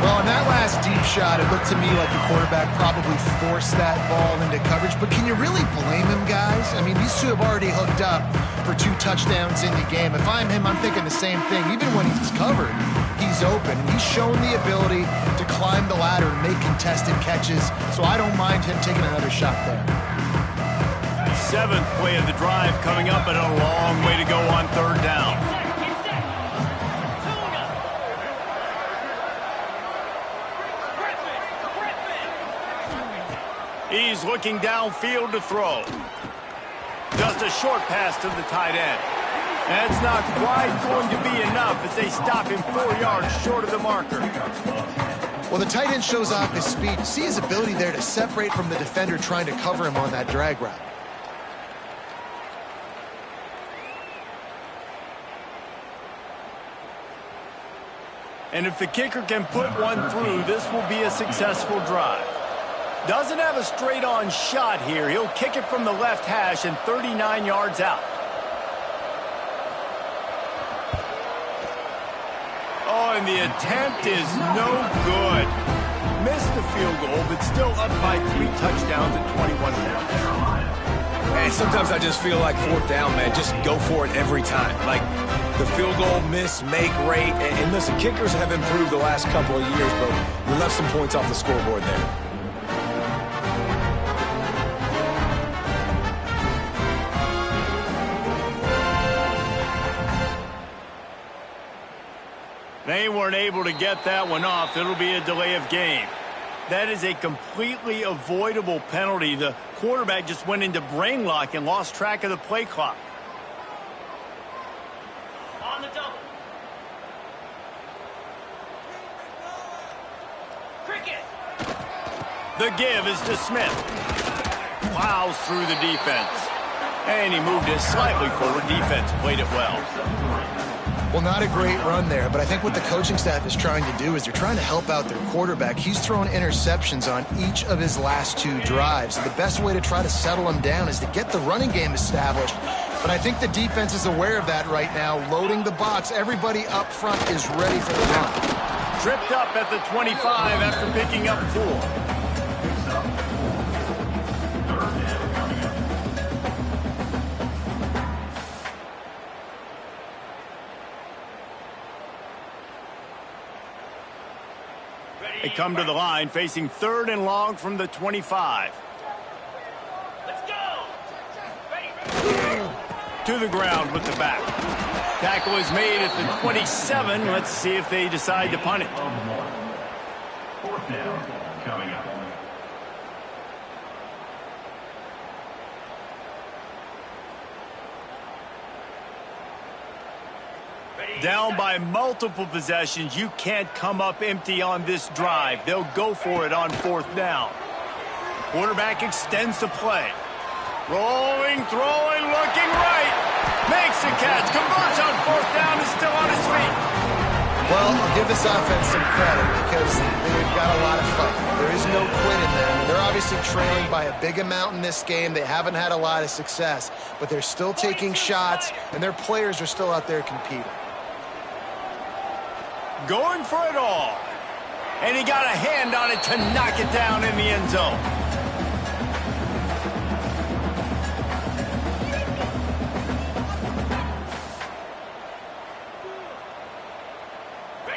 Well, in that last deep shot, it looked to me like the quarterback probably forced that ball into coverage. But can you really blame him, guys? I mean, these two have already hooked up for 2 touchdowns in the game. If I'm him, I'm thinking the same thing. Even when he's covered, he's open. He's shown the ability to climb the ladder and make contested catches. So I don't mind him taking another shot there. 7th play of the drive coming up, and a long way to go on 3rd down. He's looking downfield to throw. Just a short pass to the tight end. That's not quite going to be enough as they stop him 4 yards short of the marker. Well, the tight end shows off his speed. See his ability there to separate from the defender trying to cover him on that drag route. And if the kicker can put one through, this will be a successful drive. Doesn't have a straight-on shot here. He'll kick it from the left hash and 39 yards out. Oh, and the attempt is no good. Missed the field goal, but still up by 3 touchdowns at 21 points. And sometimes I just feel like 4th down, man. Just go for it every time. Like the field goal miss, make rate. And listen, kickers have improved the last couple of years, but you left some points off the scoreboard there. They weren't able to get that one off. It'll be a delay of game. That is a completely avoidable penalty. The quarterback just went into brain lock and lost track of the play clock. On the double. Cricket. The give is to Smith. Plows through the defense. And he moved it slightly forward. Defense played it well. Well, not a great run there, but I think what the coaching staff is trying to do is they're trying to help out their quarterback. He's thrown interceptions on each of his last 2 drives. The best way to try to settle him down is to get the running game established. But I think the defense is aware of that right now, loading the box. Everybody up front is ready for the run. Tripped up at the 25 after picking up 4. They come to the line facing 3rd and long from the 25. Let's go! Ready. To the ground with the back. Tackle is made at the 27. Let's see if they decide to punt it. 4th down coming up. Down by multiple possessions. You can't come up empty on this drive. They'll go for it on 4th down. Quarterback extends the play. Rolling, throwing, looking right. Makes the catch, converts on 4th down, is still on his feet. Well, I'll give this offense some credit because they've got a lot of fight. There is no quit in them. They're obviously trailing by a big amount in this game. They haven't had a lot of success, but they're still taking shots, and their players are still out there competing. Going for it all. And he got a hand on it to knock it down in the end zone.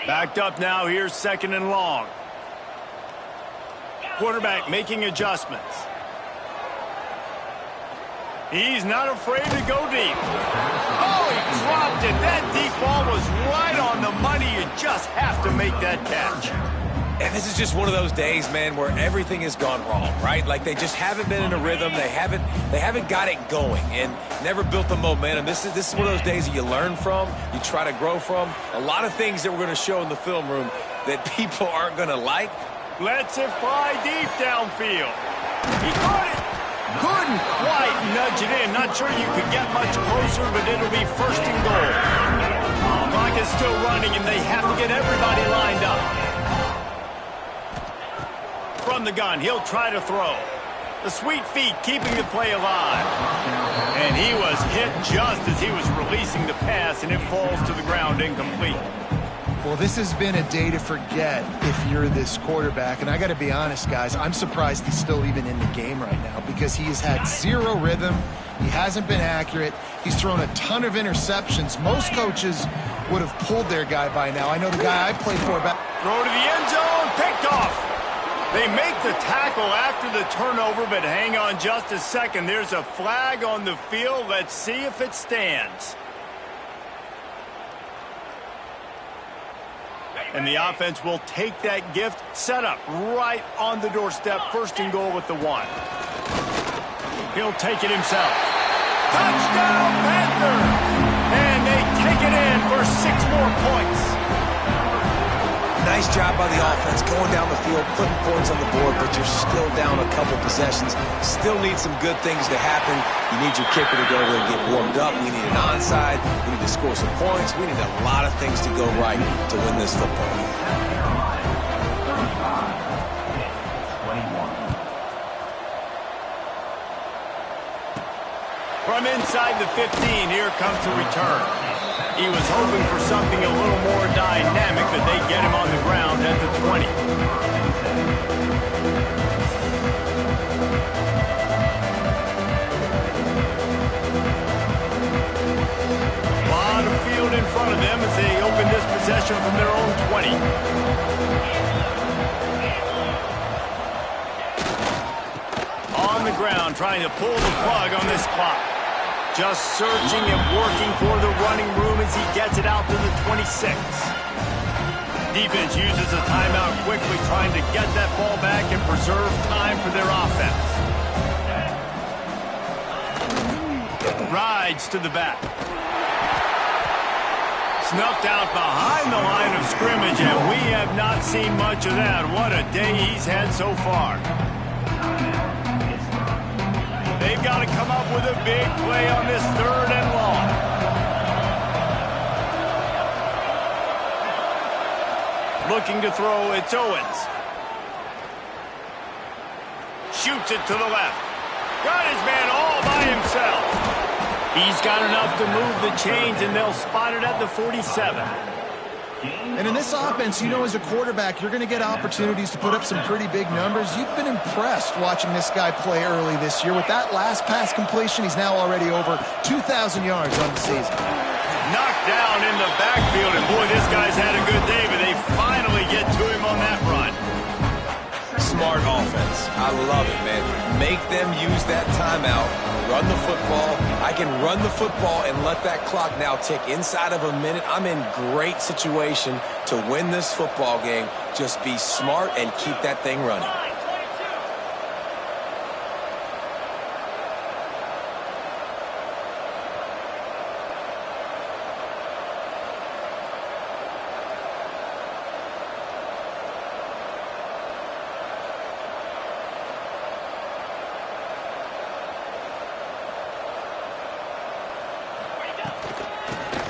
Backed up now, here's 2nd and long. Quarterback making adjustments. He's not afraid to go deep. Oh, he dropped it. That deep ball was right on the money. You just have to make that catch. And this is just one of those days, man, where everything has gone wrong, right? Like they just haven't been in a rhythm. They haven't got it going and never built the momentum. This is one of those days that you learn from, you try to grow from. A lot of things that we're going to show in the film room that people aren't going to like. Lets it fly deep downfield. He caught it. Couldn't quite nudge it in. Not sure you could get much closer, but it'll be 1st and goal. Clock is still running, and they have to get everybody lined up. From the gun, he'll try to throw. The sweet feet keeping the play alive. And he was hit just as he was releasing the pass, and it falls to the ground incomplete. Well, this has been a day to forget if you're this quarterback. And I got to be honest, guys, I'm surprised he's still even in the game right now because he has had zero rhythm. He hasn't been accurate. He's thrown a ton of interceptions. Most coaches would have pulled their guy by now. I know the guy I played for. Throw to the end zone, picked off. They make the tackle after the turnover, but hang on just a second. There's a flag on the field. Let's see if it stands. And the offense will take that gift, set up right on the doorstep. 1st and goal with the 1. He'll take it himself. Touchdown, Panthers! And they take it in for 6 more points. Nice job by the offense going down the field, putting points on the board, but you're still down a couple possessions. Still need some good things to happen. You need your kicker to go over and get warmed up. We need an onside. We need to score some points. We need a lot of things to go right to win this football game. From inside the 15, here comes the return. He was hoping for something a little more dynamic, but they get him on the ground at the 20. A lot of field in front of them as they open this possession from their own 20. On the ground, trying to pull the plug on this clock. Just searching and working for the running room as he gets it out to the 26. Defense uses a timeout quickly, trying to get that ball back and preserve time for their offense. Rides to the back. Snuffed out behind the line of scrimmage, and we have not seen much of that. What a day he's had so far. They've got to come up with a big play on this 3rd and long. Looking to throw, it's Owens. Shoots it to the left. Got his man all by himself. He's got enough to move the chains, and they'll spot it at the 47. And in this offense, you know, as a quarterback, you're going to get opportunities to put up some pretty big numbers. You've been impressed watching this guy play early this year. With that last pass completion, he's now already over 2,000 yards on the season. Knocked down in the backfield, and boy, this guy's had a good day, but they finally get to him on that run. Smart offense. I love it, man. Make them use that timeout. Run the football. I can run the football and let that clock now tick inside of a minute. I'm in great situation to win this football game. Just be smart and keep that thing running.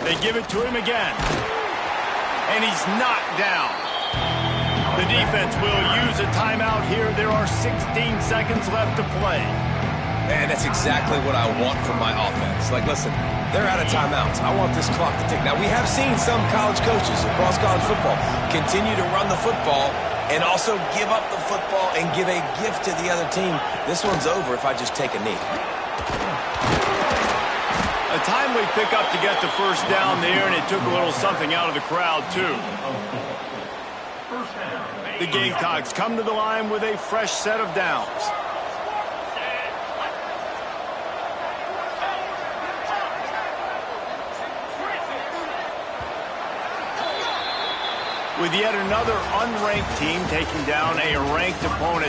They give it to him again. And he's knocked down. The defense will use a timeout here. There are 16 seconds left to play. Man, that's exactly what I want from my offense. Like, listen, they're out of timeouts. I want this clock to tick. Now, we have seen some college coaches across college football continue to run the football and also give up the football and give a gift to the other team. This one's over if I just take a knee. A timely pickup to get the first down there, and it took a little something out of the crowd, too. The Gamecocks come to the line with a fresh set of downs. With yet another unranked team taking down a ranked opponent.